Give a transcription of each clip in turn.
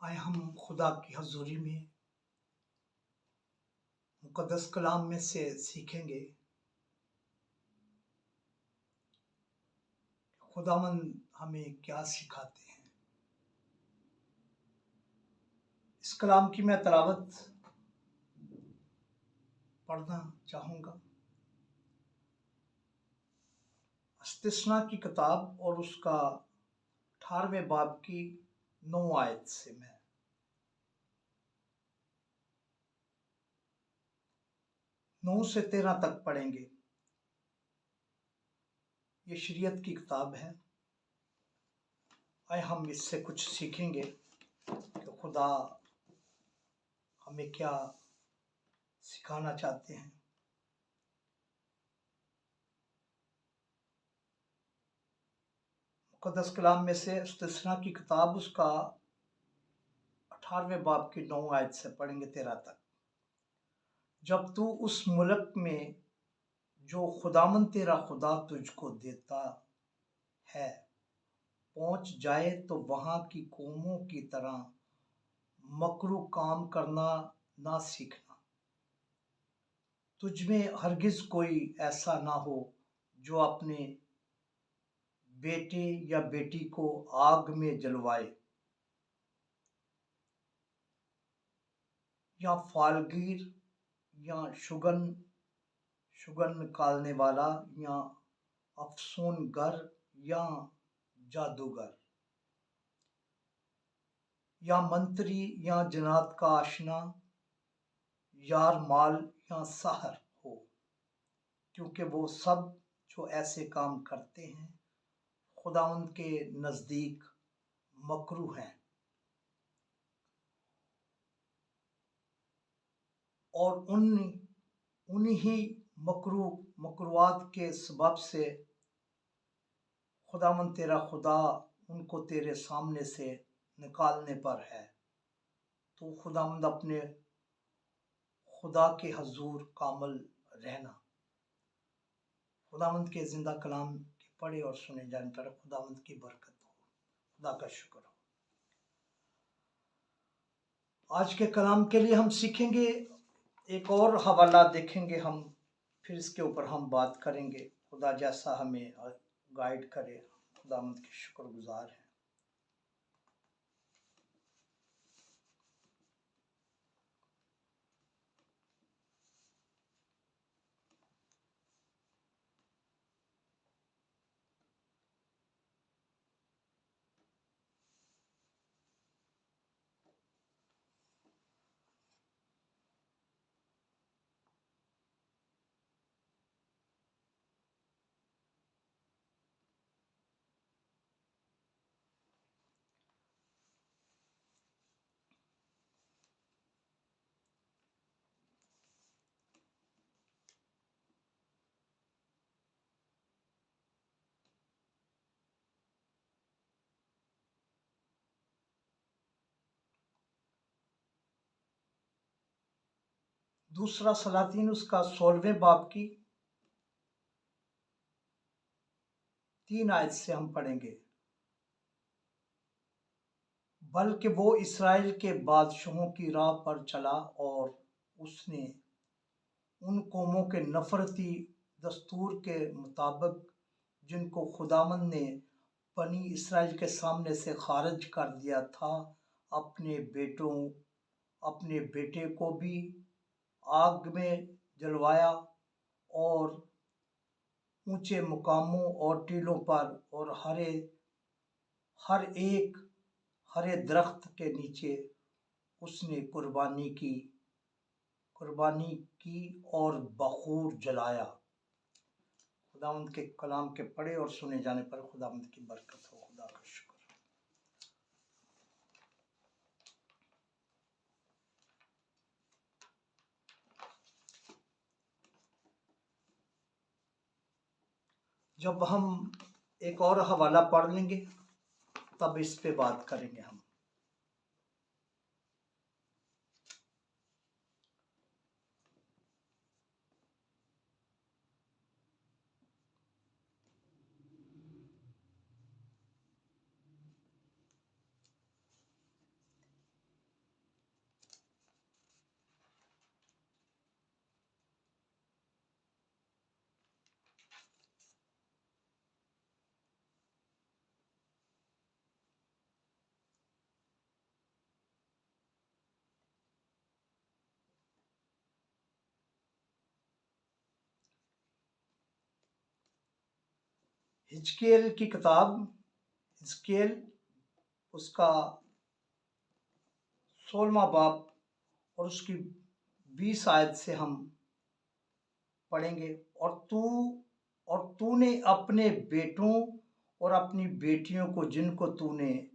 आए हम खुदा की हजूरी में मुकद्दस कलाम में से सीखेंगे। खुदावंद हमें क्या सिखाते हैं। इस कलाम की मैं तलावत पढ़ना चाहूँगा। इस्तिस्ना की किताब और उसका 18वें बाब की 9 आयत से मैं 9 से 13 तक पढ़ेंगे। ये शरीयत की किताब है। आए हम इससे कुछ सीखेंगे कि खुदा हमें क्या सिखाना चाहते हैं। मुकद्दस कलाम में से इस्तिस्ना की किताब उसका 18वें बाब की 9 आयत से पढ़ेंगे 13 तक। जब तू उस मुल्क में जो खुदावन तेरा खुदा तुझको देता है पहुंच जाए तो वहां की कौमों की तरह मकरू काम करना ना सीखना। तुझमें हरगिज कोई ऐसा ना हो जो अपने बेटे या बेटी को आग में जलवाए या फालगीर या शुगन निकालने वाला या अफसूनगर या जादूगर या मंत्री या जन्नात का आशना यार माल या साहर हो, क्योंकि वो सब जो ऐसे काम करते हैं खुदावंद के नज़दीक मकरू हैं और उन्हीं मकरूआत के सबब से खुदावंद तेरा खुदा उनको तेरे सामने से निकालने पर है। तो खुदावंद अपने खुदा के हजूर कामल रहना। खुदावंद के जिंदा कलाम के पढ़े और सुने जाने पर खुदावंद की बरकत हो। खुदा का शुक्र हो। आज के कलाम के लिए हम सीखेंगे, एक और हवाला देखेंगे हम, फिर इसके ऊपर हम बात करेंगे। खुदा जैसा हमें गाइड करे, खुदावंद के शुक्रगुजार हैं। दूसरा सलातीन उसका 16वें बाब की 3 आयत से हम पढ़ेंगे। बल्कि वो इस्राएल के बादशाहों की राह पर चला और उसने उन कौमों के नफरती दस्तूर के मुताबिक जिनको खुदावंद ने बनी इस्राएल के सामने से खारिज कर दिया था, अपने बेटे को भी आग में जलवाया और ऊंचे मुकामों और टीलों पर और हर एक हरे दरख्त के नीचे उसने कुर्बानी की और बखूर जलाया। खुदावंद के कलाम के पढ़े और सुने जाने पर खुदावंद की बरकत हो। खुदा का शुक्र। जब हम एक और हवाला पढ़ लेंगे तब इस पे बात करेंगे हम। हिजकेल की किताब, हिजकेल उसका 16वां बाब और उसकी 20 आयत से हम पढ़ेंगे। और तूने अपने बेटों और अपनी बेटियों को, जिनको तूने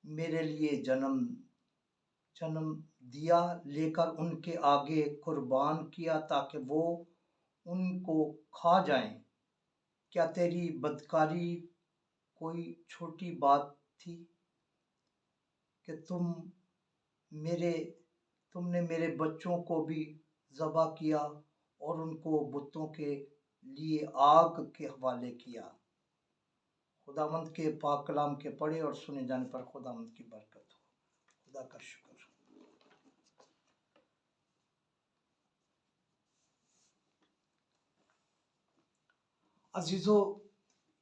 मेरे लिए जन्म दिया, लेकर उनके आगे कुर्बान किया ताकि वो उनको खा जाएं। क्या तेरी बदकारी कोई छोटी बात थी कि तुमने मेरे बच्चों को भी ज़बह किया और उनको बुतों के लिए आग के हवाले किया। खुदावंद के पाक कलाम के पढ़े और सुने जाने पर खुदावंद की बरकत हो। खुदा का शुक्र। अजीजों,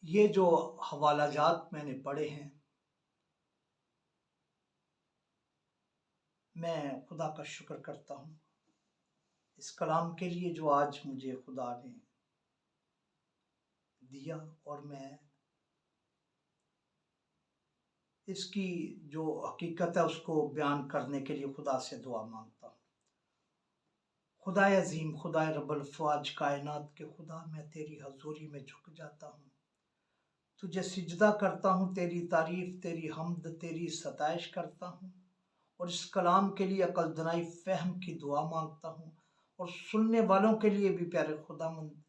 ये जो हवालाजात मैंने पढ़े हैं, मैं खुदा का शुक्र करता हूँ इस कलाम के लिए जो आज मुझे खुदा ने दिया, और मैं इसकी जो हकीकत है उसको बयान करने के लिए खुदा से दुआ मांगता हूँ। खुदाए अजीम, खुदाए रब्बुल फ़वाज कायनात के खुदा, मैं तेरी हजूरी में झुक जाता हूँ, तुझे सिजदा करता हूँ, तेरी तारीफ, तेरी हमद, तेरी सताइश करता हूँ, और इस कलाम के लिए अकलदनाई फ़हम की दुआ मांगता हूँ, और सुनने वालों के लिए भी प्यारे खुदावंद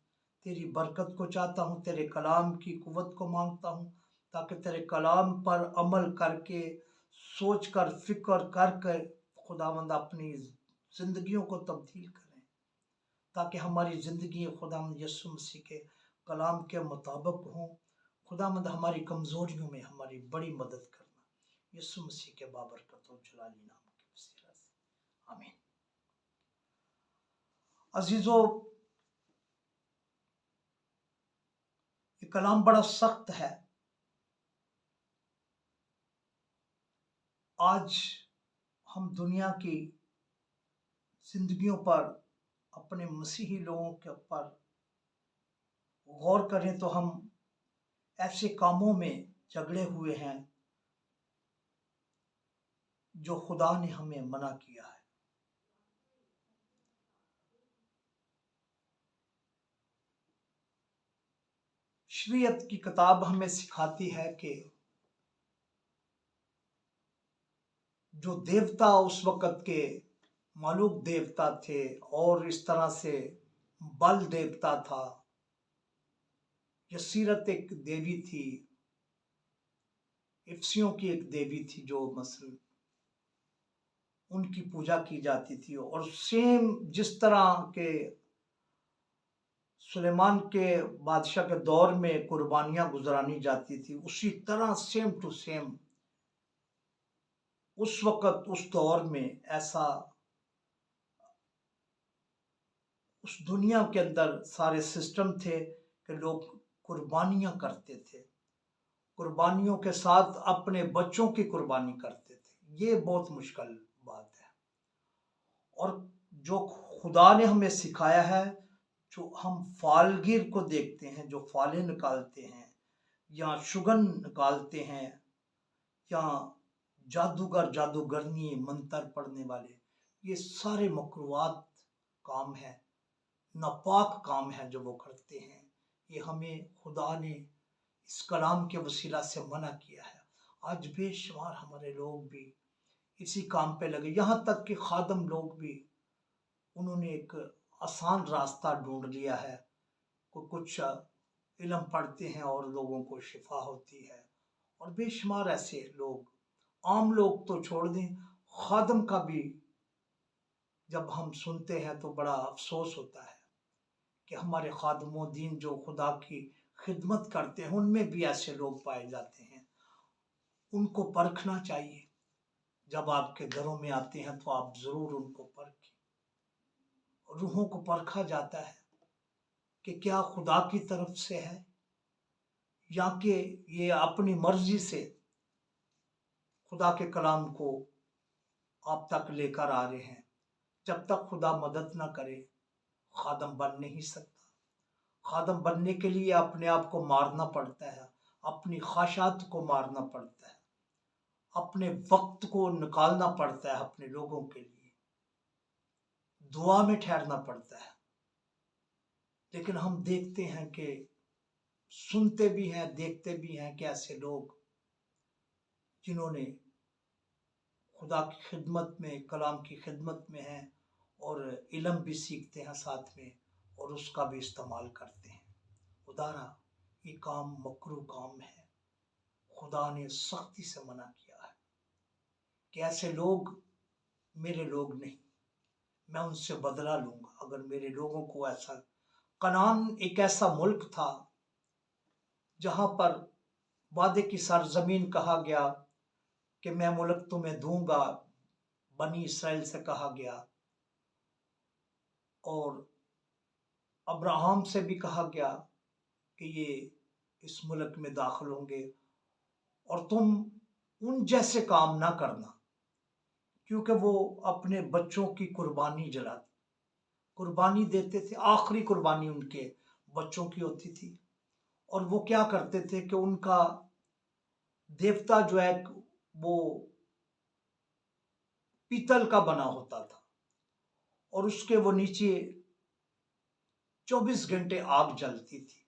तेरी बरकत को चाहता हूँ, तेरे कलाम की कुव्वत को मांगता हूँ, ताकि तेरे कलाम पर अमल करके, सोच कर, फिक्र करके खुदावंद अपनी ज़िंदगियों को तब्दील करें, ताकि हमारी ज़िंदगी खुदावंद यीशु मसीह के कलाम के मुताबिक हों। खुदावंद हमारी कमज़ोरियों में हमारी बड़ी मदद करना, यीशु मसीह के बाबरकत और जलाली नाम के वसीला से, आमीन। अजीज़ों, ये कलाम बड़ा सख्त है। आज हम दुनिया की जिंदगियों पर, अपने मसीही लोगों के ऊपर गौर करें तो हम ऐसे कामों में झगड़े हुए हैं जो खुदा ने हमें मना किया है। शरीयत की किताब हमें सिखाती है कि जो देवता उस वक़्त के मालूक देवता थे, और इस तरह से बल देवता था, यसीरत एक देवी थी, इफ्सियों की एक देवी थी, जो मसल उनकी पूजा की जाती थी। और सेम जिस तरह के सुलेमान के बादशाह के दौर में कुर्बानियां गुजरानी जाती थी, उसी तरह सेम टू सेम उस वक़्त उस दौर में ऐसा उस दुनिया के अंदर सारे सिस्टम थे कि लोग कुर्बानियां करते थे, कुर्बानियों के साथ अपने बच्चों की कुर्बानी करते थे। ये बहुत मुश्किल बात है, और जो खुदा ने हमें सिखाया है, जो हम फालगिर को देखते हैं, जो फाले निकालते हैं या शुगन निकालते हैं, या जादूगर, जादूगरनी, मंत्र पढ़ने वाले, ये सारे मकरूआत काम है, नापाक काम है जो वो करते हैं। ये हमें खुदा ने इस कलाम के वसीला से मना किया है। आज बेशुमार हमारे लोग भी इसी काम पे लगे, यहाँ तक कि खादम लोग भी, उन्होंने एक आसान रास्ता ढूंढ लिया है। कुछ इल्म पढ़ते हैं और लोगों को शिफा होती है, और बेशुमार ऐसे लोग, आम लोग तो छोड़ दें, खादम का भी जब हम सुनते हैं तो बड़ा अफसोस होता है कि हमारे खादमो दीन जो खुदा की खिदमत करते हैं, उनमें भी ऐसे लोग पाए जाते हैं। उनको परखना चाहिए। जब आपके घरों में आते हैं तो आप ज़रूर उनको परखें। रूहों को परखा जाता है कि क्या खुदा की तरफ से है, या कि ये अपनी मर्जी से खुदा के कलाम को आप तक लेकर आ रहे हैं। जब तक खुदा मदद ना करे, खादम बन नहीं सकता। खादम बनने के लिए अपने आप को मारना पड़ता है, अपनी ख्वाहिशात को मारना पड़ता है, अपने वक्त को निकालना पड़ता है, अपने लोगों के लिए दुआ में ठहरना पड़ता है। लेकिन हम देखते हैं कि सुनते भी हैं, देखते भी हैं कि ऐसे लोग जिन्होंने खुदा की खिदमत में, कलाम की खिदमत में हैं और इल्म भी सीखते हैं साथ में और उसका भी इस्तेमाल करते हैं। खुदारा ये काम मकरूह काम है। खुदा ने सख्ती से मना किया है कि ऐसे लोग मेरे लोग नहीं, मैं उनसे बदला लूंगा अगर मेरे लोगों को ऐसा। कनान एक ऐसा मुल्क था जहां पर वादे की सरजमीन कहा गया कि मैं मुल्क तुम्हें दूंगा, बनी इसराइल से कहा गया, और अब्राहम से भी कहा गया कि ये इस मुल्क में दाखिल होंगे और तुम उन जैसे काम ना करना, क्योंकि वो अपने बच्चों की कुर्बानी देते थे। आखिरी कुर्बानी उनके बच्चों की होती थी। और वो क्या करते थे कि उनका देवता जो है वो पीतल का बना होता था और उसके वो नीचे 24 घंटे आग जलती थी।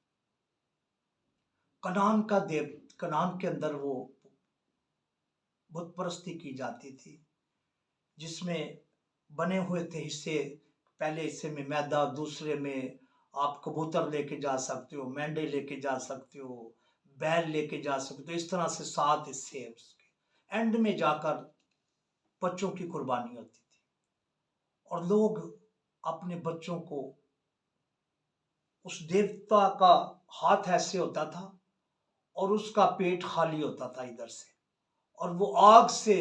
कनान के अंदर वो बुत परस्ती की जाती थी, जिसमें बने हुए थे हिस्से। पहले हिस्से में मैदा, दूसरे में आप कबूतर लेके जा सकते हो, मेंढे लेके जा सकते हो, बैल लेके जा सकते हो। इस तरह से 7 हिस्से हैं उसके। एंड में जाकर बच्चों की कुर्बानी होती थी और लोग अपने बच्चों को, उस देवता का हाथ ऐसे होता था और उसका पेट खाली होता था इधर से, और वो आग से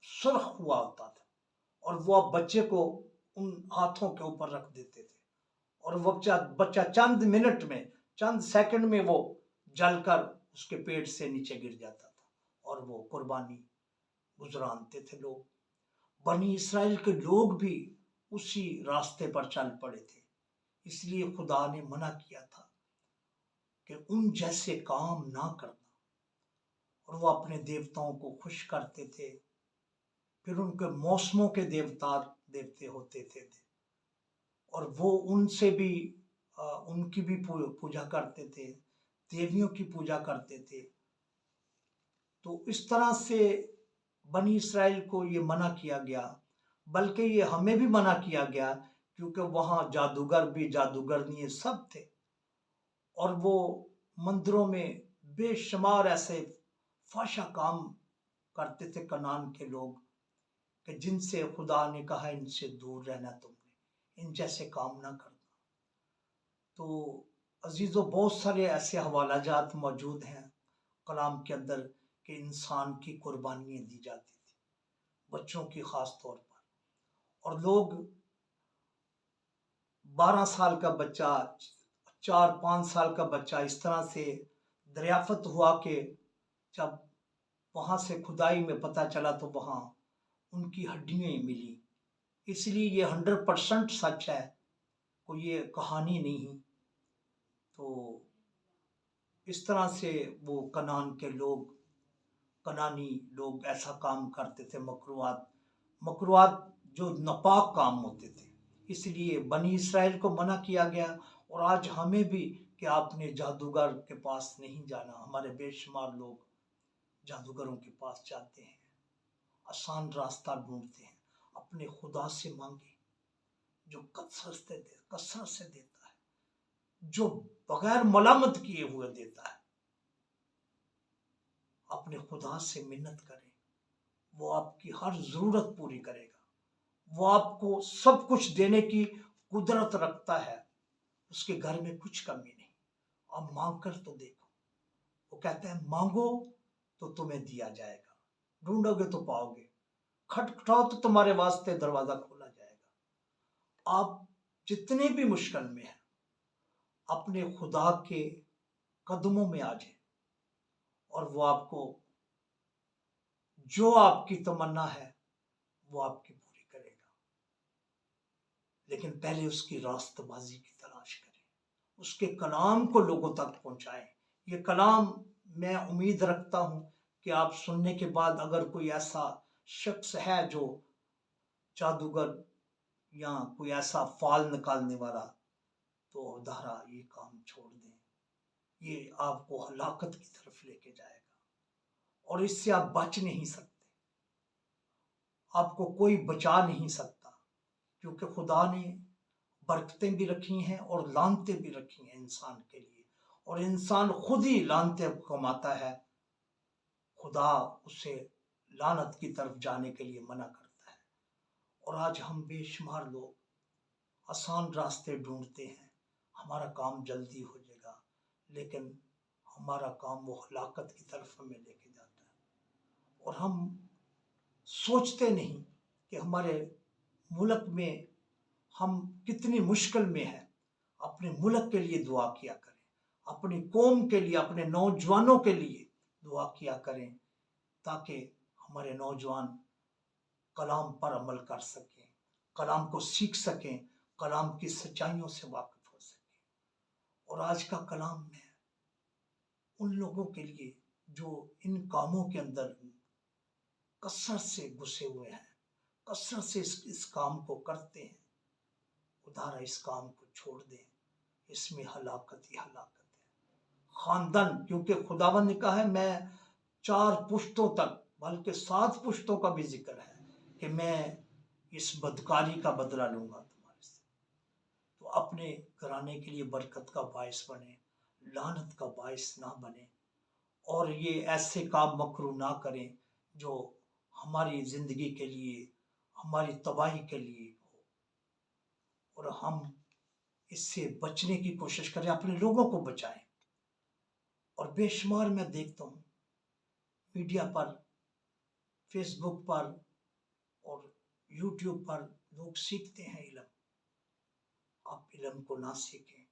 सुर्ख हुआ होता था और वो अब बच्चे को उन हाथों के ऊपर रख देते थे और वो बच्चा चंद मिनट में, चंद सेकंड में वो जलकर उसके पेट से नीचे गिर जाता था और वो कुर्बानी गुजरानते थे लोग। बनी इसराइल के लोग भी उसी रास्ते पर चल पड़े थे। इसलिए खुदा ने मना किया था कि उन जैसे काम ना करना। और वो अपने देवताओं को खुश करते थे। फिर उनके मौसमों के देवते होते थे और वो उनसे भी उनकी भी पूजा करते थे, देवियों की पूजा करते थे। तो इस तरह से बनी इसराइल को ये मना किया गया, बल्कि ये हमें भी मना किया गया, क्योंकि वहाँ जादूगर भी, जादूगरनी सब थे और वो मंदिरों में बेशुमार ऐसे फाशा काम करते थे कनान के लोग, कि जिनसे खुदा ने कहा इनसे दूर रहना, तुमने इन जैसे काम ना करना। तो अजीज़ों, बहुत सारे ऐसे हवालाजात मौजूद हैं कलाम के अंदर कि इंसान की कुर्बानियाँ दी जाती थी, बच्चों की ख़ास तौर पर। और लोग 12 साल का बच्चा, 4-5 साल का बच्चा, इस तरह से दरियाफत हुआ कि जब वहाँ से खुदाई में पता चला तो वहाँ उनकी हड्डियाँ मिली। इसलिए ये 100% सच है, कोई ये कहानी नहीं। तो इस तरह से वो कनानी लोग ऐसा काम करते थे, मकरूआत जो नापाक काम होते थे। इसलिए बनी इसराइल को मना किया गया। और आज हमें भी कि आपने जादूगर के पास नहीं जाना। हमारे बेशुमार लोग जादूगरों के पास जाते हैं, आसान रास्ता ढूंढते हैं। अपने खुदा से मांगे जो कसरत से देता है, जो बगैर मलामत किए हुए देता है। अपने खुदा से मिन्नत करें, वो आपकी हर जरूरत पूरी करेगा। वो आपको सब कुछ देने की कुदरत रखता है, उसके घर में कुछ कमी नहीं। आप मांग कर तो देखो। वो कहते हैं मांगो तो तुम्हें दिया जाएगा, ढूंढोगे तो पाओगे, खटखटाओ तो तुम्हारे वास्ते दरवाजा खोला जाएगा। आप जितने भी मुश्किल में हैं, अपने खुदा के कदमों में आ जाए और वो आपको जो आपकी तमन्ना है वो आपकी पूरी करेगा। लेकिन पहले उसकी रास्तबाजी की तलाश करें, उसके कलाम को लोगों तक पहुंचाएं। ये कलाम मैं उम्मीद रखता हूँ कि आप सुनने के बाद अगर कोई ऐसा शख्स है जो जादूगर या कोई ऐसा फाल निकालने वाला, तो दारा ये काम छोड़ दें। ये आपको हलाकत की तरफ लेके जाएगा और इससे आप बच नहीं सकते। आपको कोई बचा नहीं सकता, क्योंकि खुदा ने बरकतें भी रखी हैं और लानतें भी रखी हैं इंसान के लिए, और इंसान खुद ही लानतें कमाता है। खुदा उसे लानत की तरफ जाने के लिए मना करता है। और आज हम बेशुमार लोग आसान रास्ते ढूंढते हैं, हमारा काम जल्दी हो जाएगा, लेकिन हमारा काम वो हलाकत की तरफ हमें लेके जाता है। और हम सोचते नहीं कि हमारे मुल्क में हम कितनी मुश्किल में हैं। अपने मुल्क के लिए दुआ किया करें, अपनी कौम के लिए, अपने नौजवानों के लिए दुआ किया करें, ताकि हमारे नौजवान कलाम पर अमल कर सकें, कलाम को सीख सकें, कलाम की सच्चाइयों से वाकिफ हो सकें। और आज का कलाम में उन लोगों के लिए जो इन कामों के अंदर कसरत से घुसे हुए हैं, कसरत से इस काम को करते हैं, उधारा इस काम को छोड़ दें। इसमें हलाकत ही हलाकत है। खानदान, क्योंकि खुदावंद ने कहा है मैं 4 पुश्तों तक, बल्कि 7 पुश्तों का भी जिक्र है कि मैं इस बदकारी का बदला लूंगा तुम्हारे से। तो अपने घराने के लिए बरकत का बायस बने, लानत का बायस ना बने, और ये ऐसे काम मकरू ना करें जो हमारी जिंदगी के लिए, हमारी तबाही के लिए हो। और हम इससे बचने की कोशिश करें, अपने लोगों को बचाएं। और बेशुमार मैं देखता हूँ मीडिया पर, फेसबुक पर और यूट्यूब पर लोग सीखते हैं इल्म। आप इल्म को ना सीखें,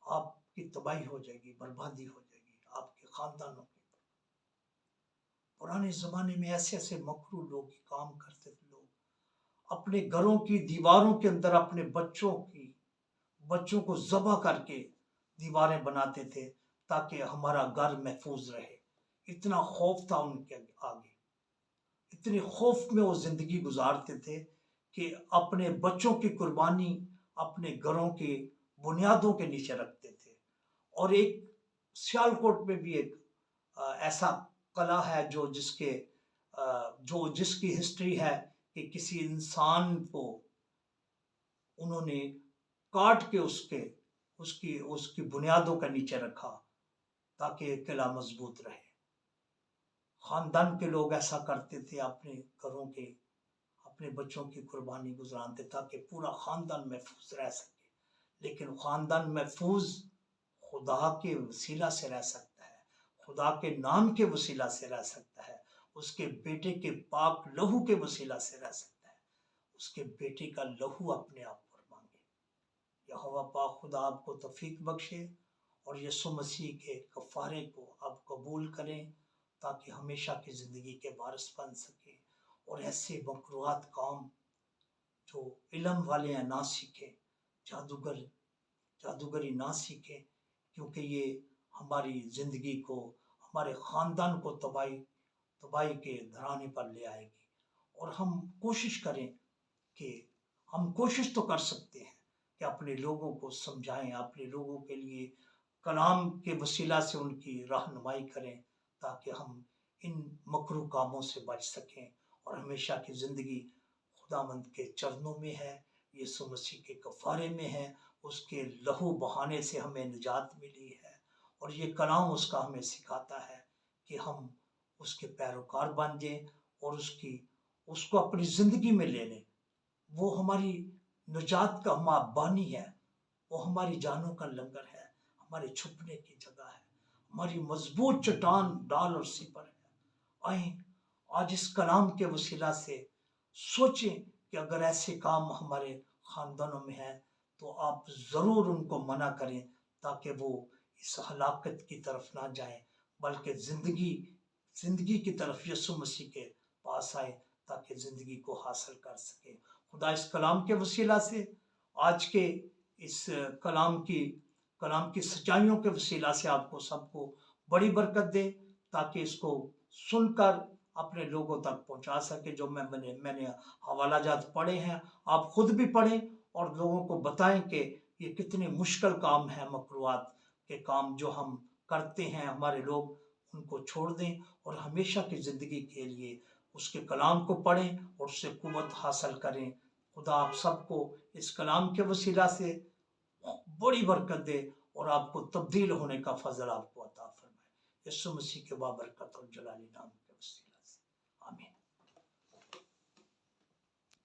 आपकी तबाही हो जाएगी, बर्बादी हो जाएगी, आपके खानदानों की। पुराने जमाने में ऐसे ऐसे मकरू लोग काम करते थे। लोग अपने घरों की दीवारों के अंदर अपने बच्चों को ज़बह करके दीवारें बनाते थे, ताकि हमारा घर महफूज रहे। इतना खौफ था उनके आगे, इतने खौफ में वो जिंदगी गुजारते थे कि अपने बच्चों की कुर्बानी अपने घरों के बुनियादों के नीचे रखते थे। और एक सियालकोट में भी एक ऐसा कला है जो जिसकी हिस्ट्री है कि किसी इंसान को उन्होंने काट के उसकी बुनियादों का नीचे रखा, ताकि किला मजबूत रहे। खानदान के लोग ऐसा करते थे, अपने बच्चों की कुर्बानी गुजरानते, ताकि पूरा खानदान महफूज रह सके। लेकिन खानदान महफूज खुदा के वसीला से रह सकता है, खुदा के नाम के वसीला से रह सकता है, उसके बेटे के पाक लहू के वसीला से रह सकता है। उसके बेटे का लहू अपने आप पर मांगे। यहोवा पाक खुदा आपको तौफीक बख्शे और यीशु मसीह के कफ़ारे को आप कबूल करें, ताकि हमेशा की ज़िंदगी के वारिस बन सके। और ऐसे मकरूहात काम जो इल्म वाले हैं ना सीखें, जादूगरी ना सीखें, क्योंकि ये हमारी ज़िंदगी को, हमारे ख़ानदान को तबाही के धराने पर ले आएगी। और हम कोशिश करें कि हम कोशिश तो कर सकते हैं कि अपने लोगों को समझाएं, अपने लोगों के लिए कलाम के वसीला से उनकी रहनुमाई करें, ताकि हम इन मकरू कामों से बच सकें और हमेशा की ज़िंदगी खुदावंद के चरणों में है, यीशु मसीह के कफ़ारे में है। उसके लहू बहाने से हमें निजात मिली है, और ये कलाम उसका हमें सिखाता है कि हम उसके पैरोकार बन जाएं और उसको अपनी ज़िंदगी में ले लें। वो हमारी निजात का बानी है, वो हमारी जानों का लंगर है, हमारे छुपने की जगह है, हमारी मजबूत चट्टान, डाल और सिपर है। आए आज इस कलाम के वसीला से सोचें कि अगर ऐसे काम हमारे ख़ानदानों में हैं तो आप ज़रूर उनको मना करें, ताकि वो इस हलाकत की तरफ ना जाएं, बल्कि ज़िंदगी की तरफ यीशु मसीह के पास आए, ताकि ज़िंदगी को हासिल कर सके। खुदा इस कलाम के वसीला से, आज के इस कलाम की सच्चाइयों के वसीला से आपको सबको बड़ी बरकत दे, ताकि इसको सुनकर अपने लोगों तक पहुंचा सके। जो मैंने हवाला जात पढ़े हैं, आप खुद भी पढ़ें और लोगों को बताएं कि ये कितने मुश्किल काम है, मकरूआत के काम जो हम करते हैं, हमारे लोग उनको छोड़ दें और हमेशा की ज़िंदगी के लिए उसके कलाम को पढ़ें और उससे कुव्वत हासिल करें। खुदा आप सबको इस कलाम के वसीला से बड़ी बरकत दे और आपको तब्दील होने का फजल आपको अता फरमाए। यीशु मसीह के बाबरकत और जलाली नाम के वसीला से आमीन।